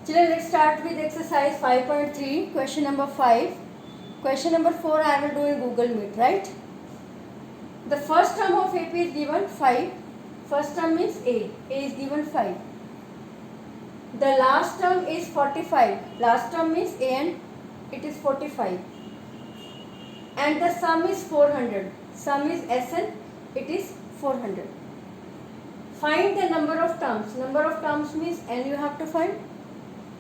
Children, let's start with exercise 5.3, question number 5. Question number 4 I will do in Google Meet, right? The first term of AP is given 5. First term means A. A is given 5. The last term is 45. Last term means A and it is 45. And the sum is 400. Sum is SN, it is 400. Find the number of terms. Number of terms means N you have to find.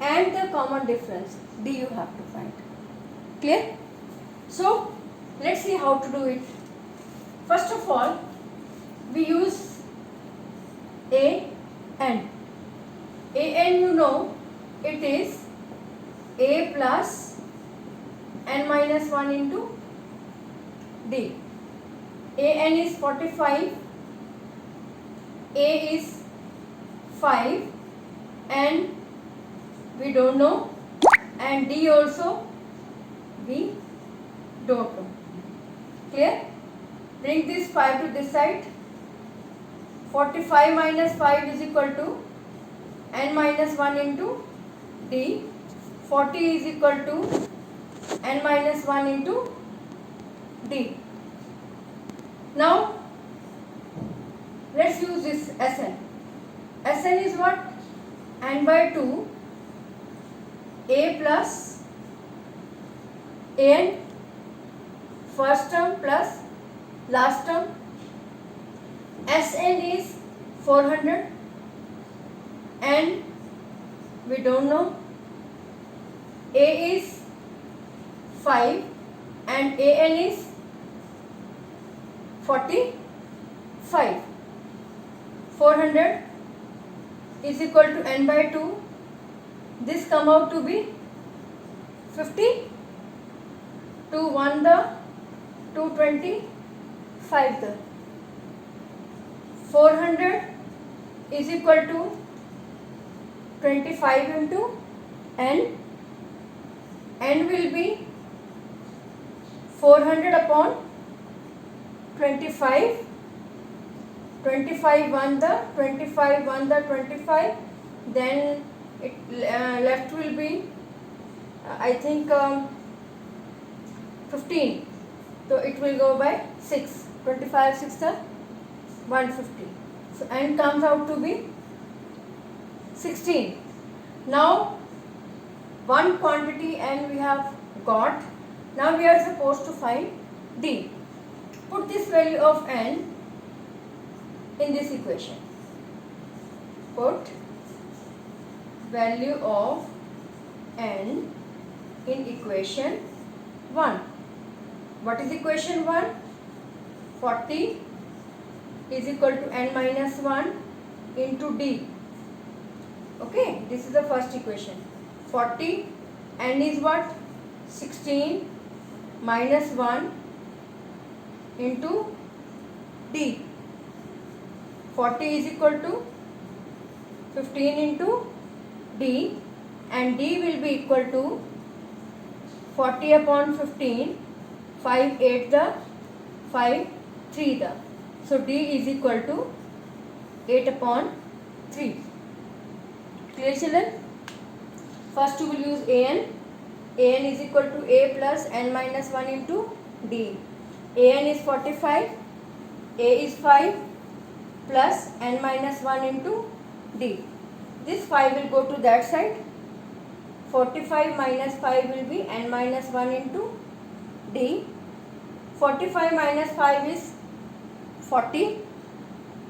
And the common difference D you have to find. Clear? So let's see how to do it. First of all, we use A N. AN you know it is A plus N minus 1 into D. AN is 45, A is 5 and we don't know, and D also we don't know. Clear? Bring this 5 to this side. 45 minus 5 is equal to N minus 1 into D. 40 is equal to N minus 1 into D. Now let's use this Sn. Sn is what? N by 2 A plus An, first term plus last term. Sn is 400 and we don't know. A is 5 and An is 45. 400 is equal to N by 2. This come out to be 50. 2 1 the 225 the 400 is equal to 25 into N. N will be 400 upon 25. 25 1 the 25 1 the 25. Then it left will be I think 15. So it will go by 6. 25 6 the 150. So N comes out to be 16. Now one quantity N we have got. Now we are supposed to find D. Put this value of N in this equation. Put value of N in equation 1. What is equation 1? 40 is equal to N minus 1 into D. Okay, this is the first equation. 40, N is what? 16 minus 1 into D. 40 is equal to 15 into D and D will be equal to 40 upon 15, 5 8 the, 5 3 the. So D is equal to 8 upon 3. Clear children? First we will use An. An is equal to A plus N minus 1 into D. An is 45, A is 5 plus N minus 1 into D. This 5 will go to that side. 45 minus 5 will be N minus 1 into D. 45 minus 5 is 40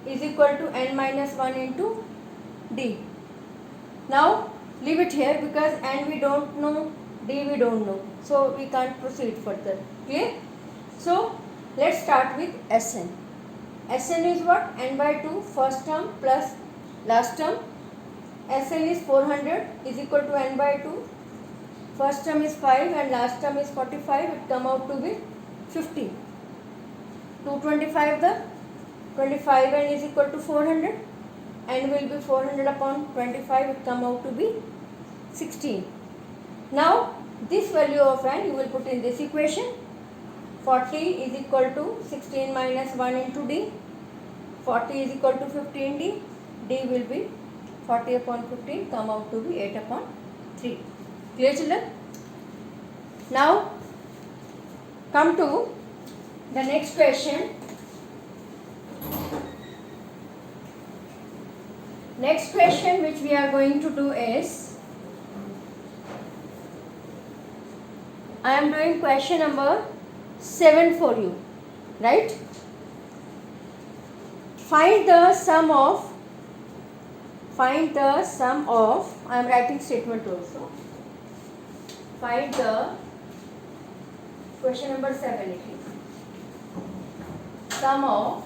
is equal to N minus 1 into D. Now leave it here because N we don't know, D we don't know. So we can't proceed further. Clear? So let's start with Sn. Sn is what? N by 2 first term plus last term. Sn is 400 is equal to N by 2. First term is 5 and last term is 45. It come out to be 50. 225 the 25 N is equal to 400. N will be 400 upon 25. It come out to be 16. Now this value of N you will put in this equation. 40 is equal to 16 minus 1 into D. 40 is equal to 15D. D will be 40 upon 15 come out to be 8 upon 3. Clear, children? Now come to the next question. Next question which we are going to do is, I am doing question number 7 for you, right? Find the sum of, I am writing statement also. Find the, question number 7 it is, sum of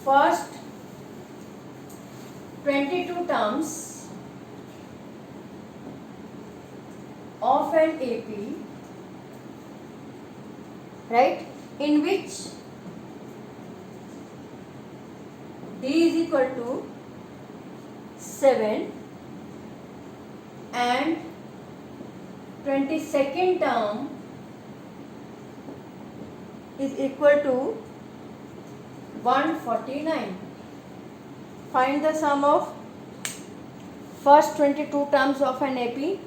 first 22 terms of an AP, right, in which D is equal to 7 and 22nd term is equal to 149. Find the sum of first 22 terms of an AP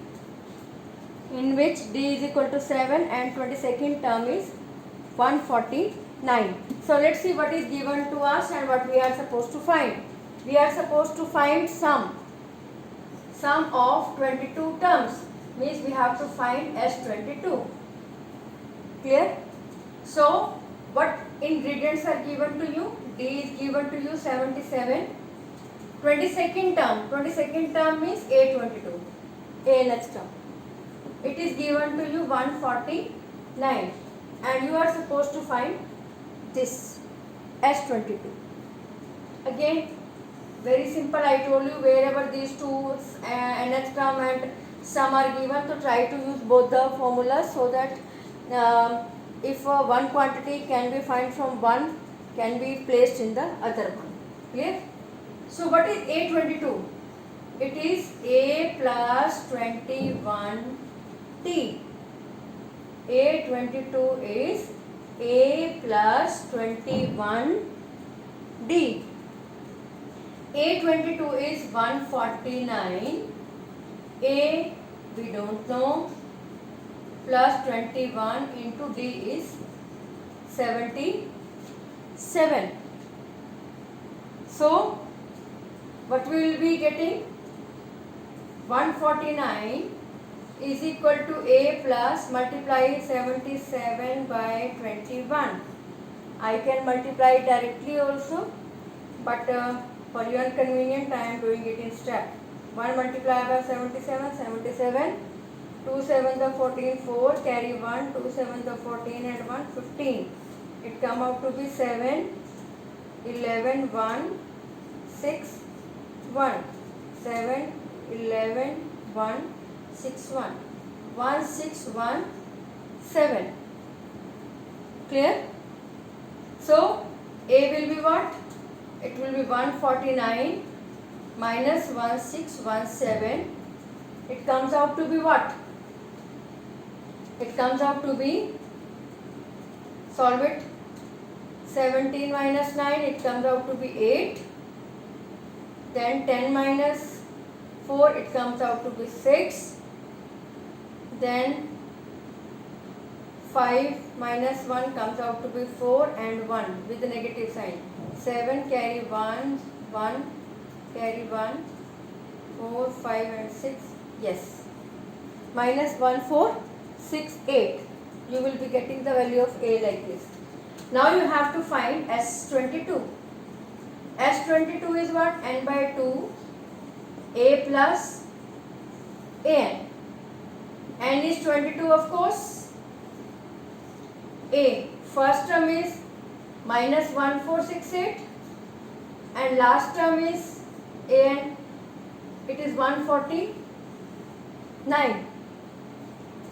in which D is equal to 7 and 22nd term is 149. So let's see what is given to us and what we are supposed to find. We are supposed to find sum of 22 terms, means we have to find S22. Clear? So what ingredients are given to you? D is given to you 77. 22nd term means A22, ANH term. It is given to you 149 and you are supposed to find this S22. Again, very simple, I told you wherever these two NH term and sum are given, to try to use both the formulas so that if one quantity can be found from one, can be placed in the other one. Clear? So what is A22? It is A plus 21T. A22 is A plus 21D. A22 is 149. A we don't know, plus 21 into D is 77. So what we will be getting? 149 is equal to A plus, multiply 77 by 21. I can multiply directly also, but for your convenience I am doing it in step. 1 multiplied by 77, 77, 2 7 the 14, 4, carry 1, 2 7 the 14 and 1, 15. It come out to be 7, 11, 1, 6, 1, 7, 11, 1, 6, 1, 1, 6, 1, 7. Clear? So A will be what? It will be 149 minus 1617. It comes out to be what? It comes out to be, solve it, 17 minus 9, it comes out to be 8. Then 10 minus 4, it comes out to be 6. Then 5 minus 1 comes out to be 4 and 1 with the negative sign. 7 carry 1, 1 carry 1, 4, 5 and 6, yes. Minus 1, 4, 6, 8. You will be getting the value of A like this. Now you have to find S22. S22 is what? N by 2, A plus AN. N is 22 of course. A, first term is minus 1468 and last term is AN, it is 149.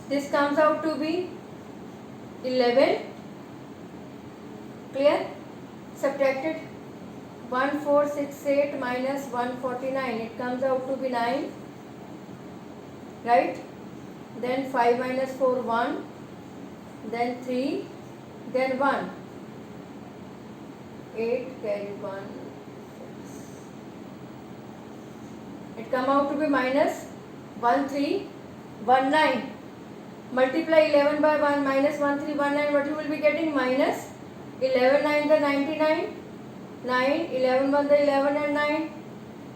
This comes out to be 11. Clear? Subtracted 1468 minus 149, it comes out to be 9, right? Then 5 minus 4, 1, then 3, then 1, 8 carry 1, 6. It come out to be minus 1319. Multiply 11 by 1 minus 1319. What you will be getting? Minus 11 9 the 99, 9 11 1 the 11 and 9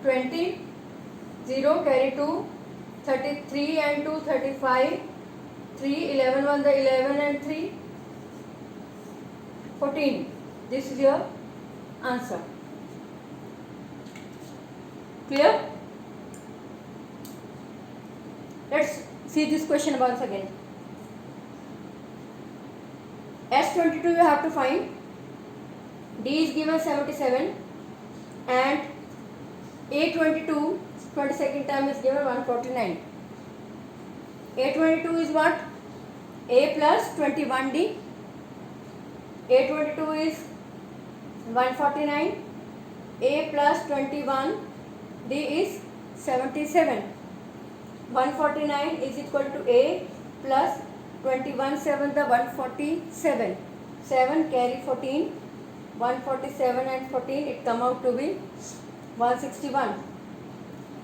20, 0 carry 2, 33 and 2 35, 3 11 1 the 11 and 3 14. This is your answer. Clear? Let's see this question once again. S22 you have to find. D is given 77 and A22 22nd term is given 149. A22 is what? A plus 21D. A22 is 149. A plus 21D is 77. 149 is equal to A plus 21 7 the 147. 7 carry 14. 147 and 14, it come out to be 161.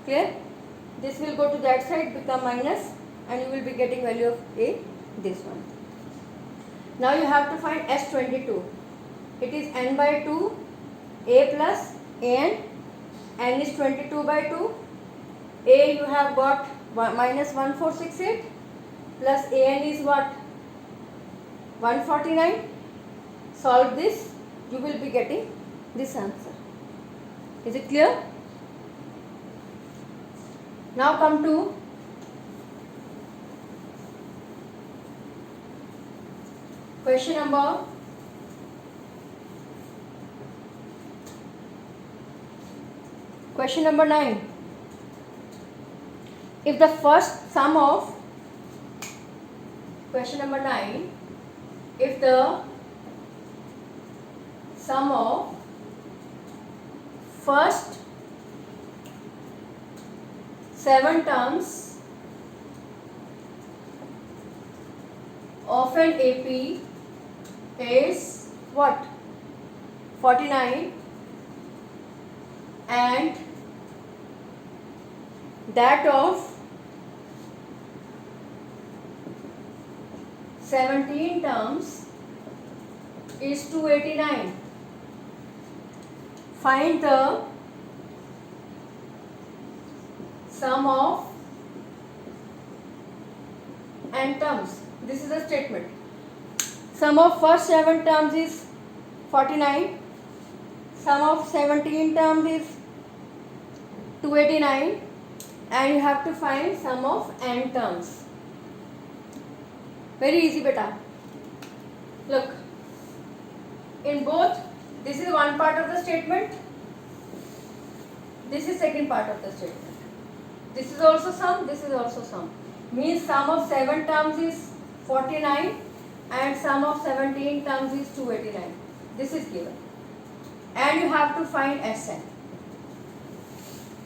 Clear? This will go to that side, become minus, and you will be getting value of A, this one. Now you have to find S22. It is n by 2, A plus n is 22 by 2. A you have got minus 1468 plus an is what? 149. Solve this, you will be getting this answer. Is it clear? Now come to question number 9. If the first sum of question number 9, if the sum of first 7 terms of an AP is what? 49 and that of 17 terms is 289. Find the sum of n terms. This is a statement. Sum of first 7 terms is 49. Sum of 17 terms is 289. And you have to find sum of n terms. Very easy, beta. Look, in both, this is one part of the statement. This is second part of the statement. This is also sum, this is also sum. Means sum of 7 terms is 49 and sum of 17 terms is 289. This is given. And you have to find Sn.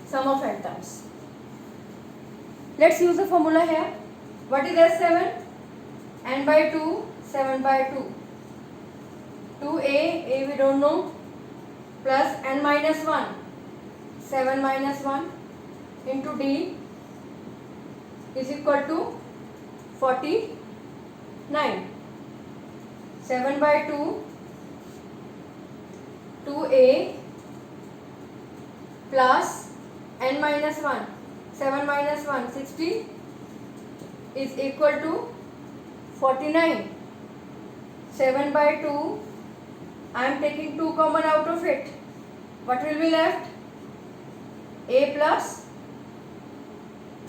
Sum of n terms. Let's use the formula here. What is S7? N by 2, 7 by 2. 2A, A we don't know, plus n minus 1, 7 minus 1 into D is equal to 49. 7 by 2, 2A plus n minus 1, 7 minus 1, 60 is equal to 49. 7 by 2, I am taking 2 common out of it. What will be left? A plus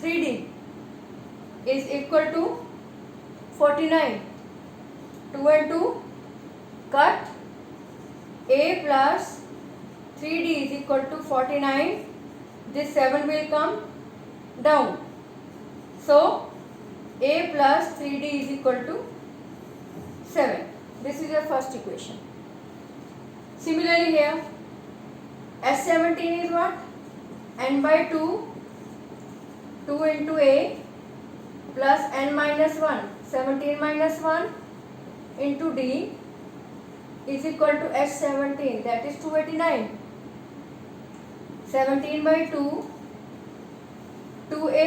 3D is equal to 49. 2 and 2 cut. A plus 3D is equal to 49. This 7 will come down. So, A plus 3D is equal to 7. This is your first equation. Similarly here, S17 is what? N by 2, 2 into A plus n minus 1, 17 minus 1 into D is equal to S17, that is 289. 17 by 2,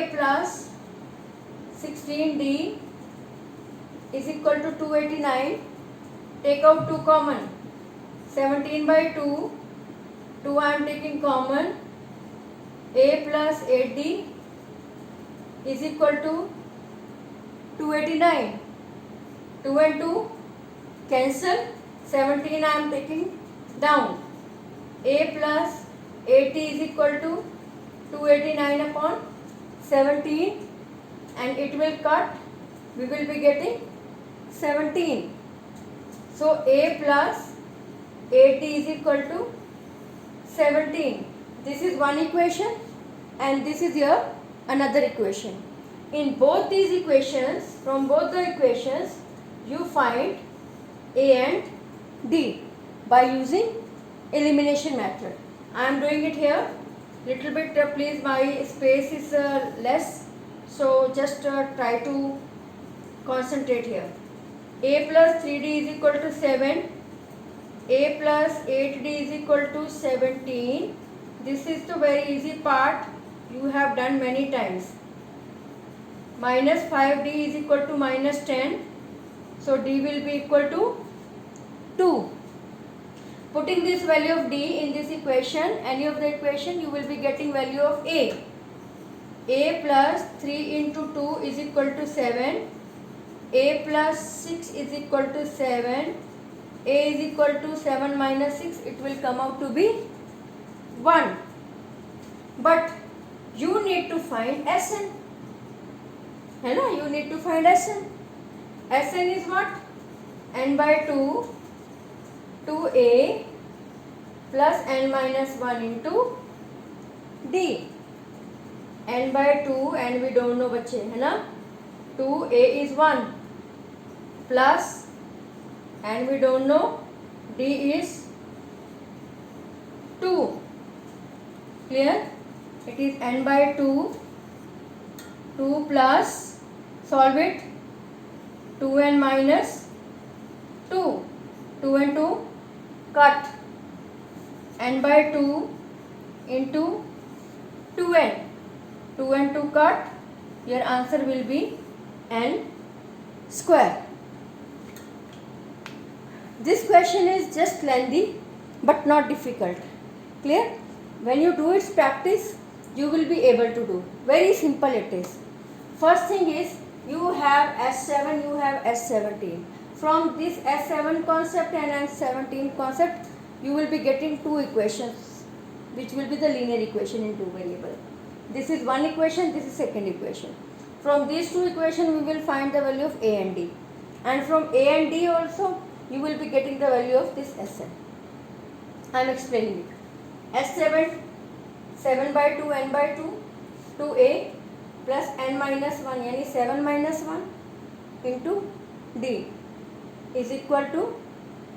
A plus 16D is equal to 289. Take out 2 common. 17 by 2. 2 I am taking common. A plus 8D is equal to 289. 2 and 2 cancel. 17 I am taking down. A plus 80 is equal to 289 upon 17, and it will cut. We will be getting 17. So A plus 80 is equal to 17. This is one equation and this is your another equation. In both these equations, from both the equations, you find A and D by using elimination method. I am doing it here. Little bit, please, my space is less, so just try to concentrate here. A plus 3D is equal to 7. A plus 8D is equal to 17. This is the very easy part. You have done many times. Minus 5D is equal to minus 10. So D will be equal to 2. Putting this value of D in this equation, any of the equation, you will be getting value of A. A plus 3 into 2 is equal to 7. A plus 6 is equal to 7. A is equal to 7 minus 6. It will come out to be 1. But you need to find Sn. You need to find Sn. Sn is what? N by 2. 2A plus n minus 1 into D. N by 2 and we don't know बच्चे है ना. 2A is 1 plus and we don't know D is 2. Clear? It is n by 2. 2 plus, solve it, 2n minus 2. 2 and 2 cut. N by 2 into 2n. 2 and 2 cut. Your answer will be n square. This question is just lengthy but not difficult. Clear? When you do its practice, you will be able to do. Very simple it is. First thing is, you have S7, you have S17. From this S7 concept and S17 concept, you will be getting two equations, which will be the linear equation in two variable. This is one equation, this is second equation. From these two equations, we will find the value of A and D. And from A and D also, you will be getting the value of this Sn. I am explaining it. S7, 7 by 2, n by 2, 2A plus n minus 1, yani 7 minus 1 into D is equal to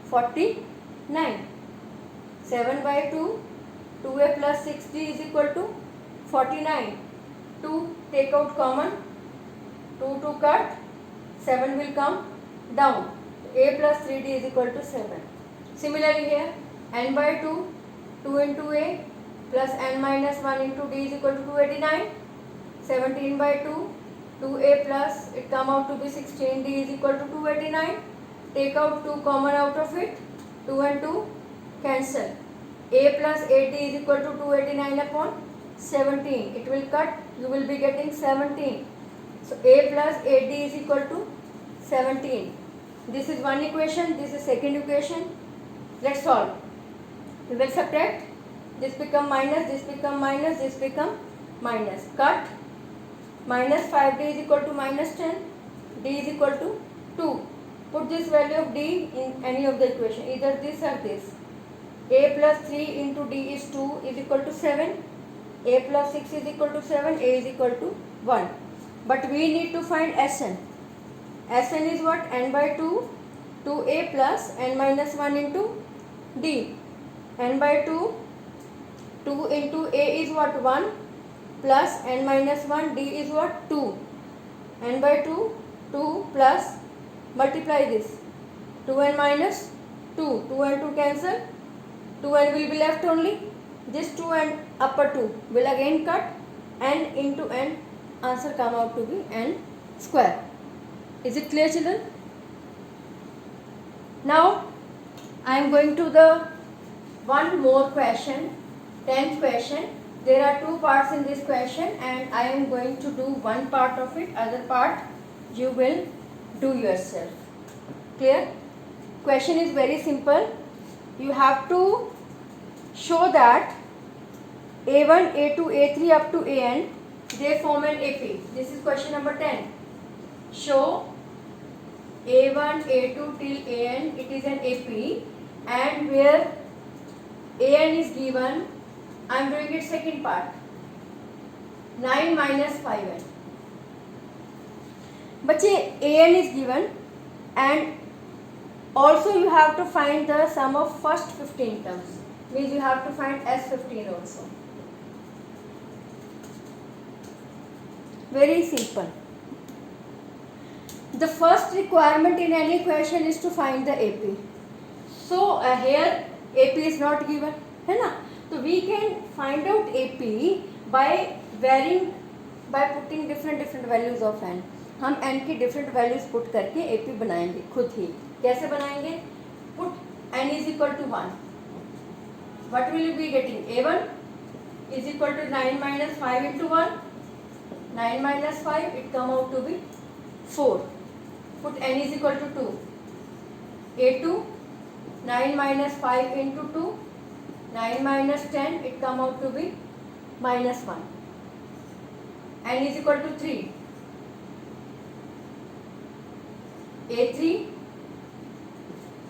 49. 7 by 2, 2A plus 6D is equal to 49. 2 take out common, 2 to cut, 7 will come down. A plus 3D is equal to 7. Similarly here, n by 2, 2 into A plus n minus 1 into D is equal to 289. 17 by 2, 2A plus, it come out to be 16D is equal to 289. Take out 2 common out of it, 2 and 2 cancel. A plus 8D is equal to 289 upon 17. It will cut, you will be getting 17. So A plus 8D is equal to 17. This is one equation, this is second equation. Let's solve. We will subtract. This become minus, this become minus, this become minus. Cut. Minus 5D is equal to minus 10. D is equal to 2. Put this value of D in any of the equation, either this or this. A plus 3 into D is 2 is equal to 7. A plus 6 is equal to 7. A is equal to 1. But we need to find Sn. Sn is what? N by 2, 2A plus n minus 1 into D. N by 2, 2 into A is what? 1 plus n minus 1, D is what? 2. N by 2, 2 plus, multiply this. 2n minus 2. 2 and 2 cancel. 2n will be left only. This 2 and upper 2 will again cut. N into n answer come out to be n square. Is it clear, children? Now I am going to the one more question, 10th question. There are two parts in this question and I am going to do one part of it, other part you will do yourself. Clear? Question is very simple. You have to show that A1, A2, A3 up to AN, they form an AP. This is question number 10. Show A1, A2 till AN, it is an AP, and where AN is given, I am doing it second part, 9 minus 5n. बच्चे AN is given and also you have to find the sum of first 15 terms, means you have to find S15 also. Very simple. The first requirement in any question is to find the AP. So here AP is not given, है ना? So we can find out AP by varying, by putting different values of n. हम n की different values put करके AP बनाएंगे खुद ही. कैसे बनाएंगे? Put n is equal to 1. What will you be getting? A1 is equal to 9 minus 5 into 1. 9 minus 5, it come out to be 4. Put n is equal to 2. A2, 9 minus 5 into 2. 9 minus 10, it come out to be minus 1. N is equal to 3. A3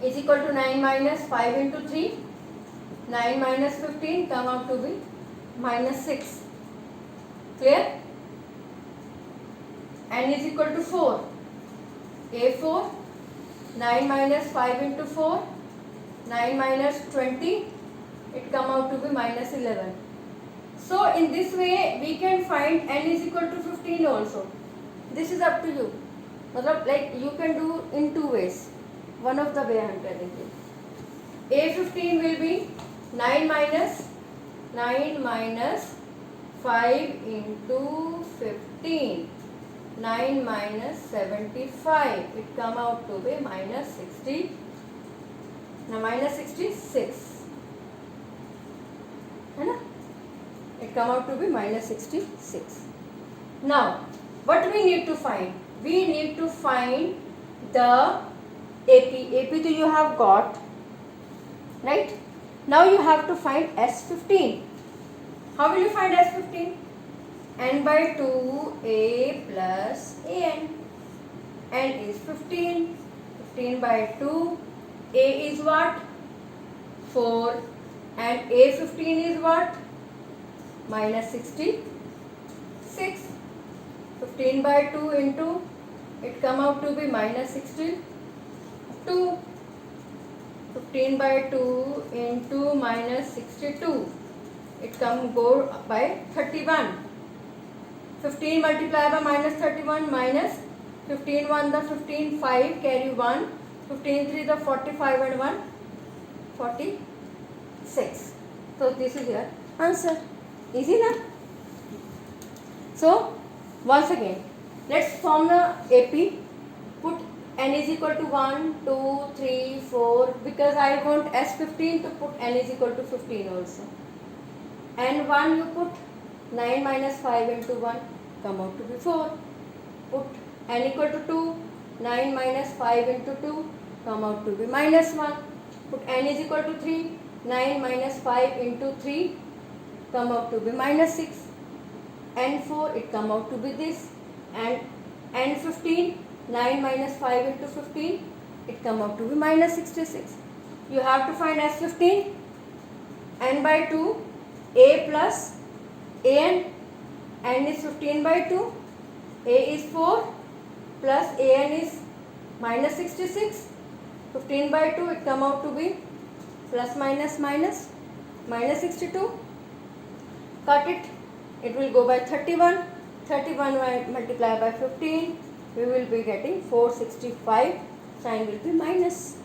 is equal to 9 minus 5 into 3. 9 minus 15 come out to be minus 6. Clear? N is equal to 4. A4, 9 minus 5 into 4. 9 minus 20, it come out to be minus 11. So in this way we can find n is equal to 15 also. This is up to you. मतलब like you can do in two ways. One of the way I am telling you. A15 will be 9 minus 5 into 15. 9 minus 75. It come out to be minus 60. Now minus 66. है ना? It come out to be minus 66. Now what we need to find? We need to find the AP. AP तो you have got, right? Now you have to find S15. How will you find S15? N by 2 A plus AN. N is 15. 15 by 2. A is what? 4. And A15 is what? Minus 66. 15 by 2 into, it come out to be minus 62. 15 by 2 into minus 62. It go by 31. 15 multiplied by minus 31 minus 15 1 the 15 5 carry 1. 15 3 the 45 and 1 46. So this is your answer. Easy na? So once again, let's form the AP. Put n is equal to 1, 2, 3, 4. Because I want S15 to put n is equal to 15 also. And 1 you put 9 minus 5 into 1 come out to be 4. Put n equal to 2. 9 minus 5 into 2 come out to be minus 1. Put n is equal to 3. 9 minus 5 into 3 come out to be minus 6. N4 it come out to be this. And N15, 9 minus 5 into 15, it come out to be minus 66. You have to find S15. N by 2, A plus AN. N is 15 by 2. A is 4 plus AN is minus 66. 15 by 2, it come out to be plus minus minus 62. Cut it. It will go by 31. 31 multiplied by 15. We will be getting 465. Sign will be minus.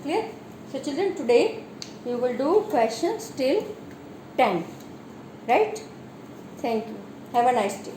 Clear? So children, today you will do questions till 10. Right? Thank you. Have a nice day.